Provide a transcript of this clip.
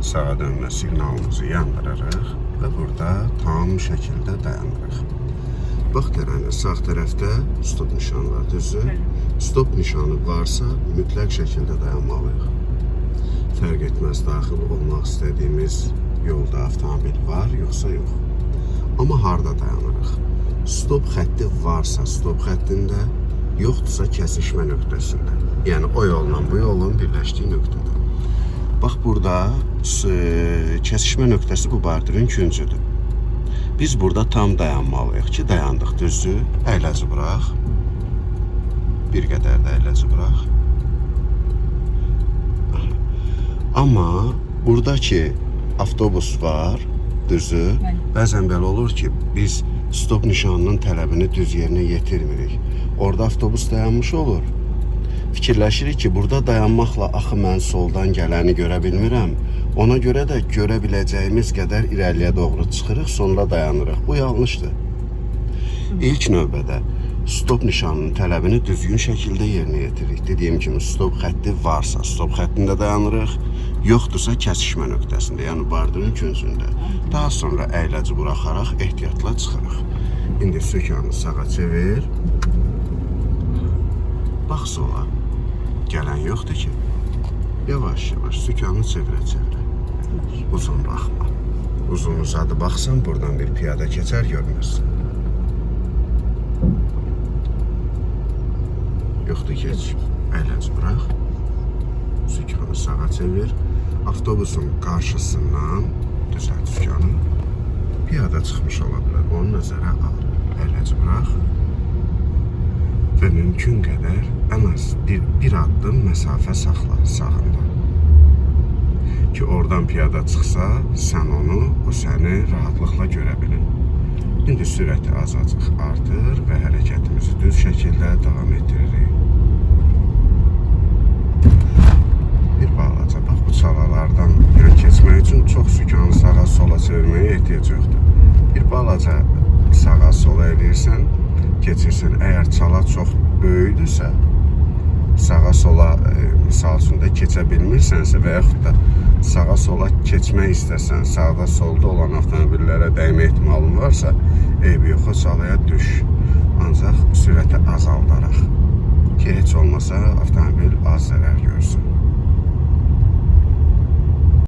sağa dönmə siqnalımızı yandırırıq və burada tam şəkildə dayanırıq. Bax tərəfdə, sağ tərəfdə stop nişanı var, düzdür? Stop nişanı varsa mütləq şəkildə dayanmalıyıq. Fərq etməz daxil olmaq istədiyimiz yolda avtomobil var, yoxsa yox. Amma harda dayanırıq? Stop xətti varsa stop xəttində, yoxdursa kəsişmə nöqtəsində. Yəni o yolla bu yolun birləşdiyi nöqtədə. Bax burada kəsişmə nöqtəsi bu bordirin küncüdür. Biz burada tam dayanmalıyıq ki, dayandıq, düzdür? Əyləci bıraq. Bir qədər də əyləci bıraq. Amma buradakı avtobus var, düzdür? Bəzən belə olur ki, biz stop nişanının tələbini düz yerinə yetirmirik. Orada avtobus dayanmış olur. Fikirləşirik ki, burada dayanmaqla axı mən soldan gələni görə bilmirəm. Ona görə də görə biləcəyimiz qədər irəliyə doğru çıxırıq, sonra dayanırıq. Bu yanlışdır. İlk növbədə stop nişanının tələbini düzgün şəkildə yerinə yetiririk. Dediyim kimi, stop xətti varsa stop xəttində dayanırıq, yoxdursa kəsişmə nöqtəsində, yəni bordirin küncündə. Daha sonra əyləci buraxaraq ehtiyatla çıxırıq. İndi sökağını sağa çevir. Bax sola. Gələn yoxdur ki. Yavaş-yavaş sökağını çevirə-çevirə. Uzun baxma. Uzun uzadı baxsan, buradan bir piyada keçər görmürsən. Yoxdur, keç. Əyləci bıraq. Sökağını sağa çevir. Avtobusun qarşısından düzəlt sökağını. Piyada çıxmış ola bilər. Onu nəzərə al. Əyləci bıraq. Və mümkün qədər ən az bir addım məsafə saxla sağında. Ki oradan piyada çıxsa, sən onu, o səni rahatlıqla görə bilin. İndi sürəti azacıq artır və hərəkətimizi düz şəkildə davam etdiririk. Bir balaca, bax bu çalalardan keçmək üçün çox sükanı sağa sola çevirməyə ehtiyac yoxdur. Bir balaca sağa sola eləyirsən, keçirsən. Əgər çala çox böyüdürsə, sağa sola misal üçün də keçə bilmirsənsə və yaxud da sağa sola keçmək istəsən, sağda solda olan avtomobillərə dəymə ehtimalın varsa, eybi yox, o çalaya düş. Ancaq sürəti azaldaraq ki, heç olmasa avtomobil az zərər görsün.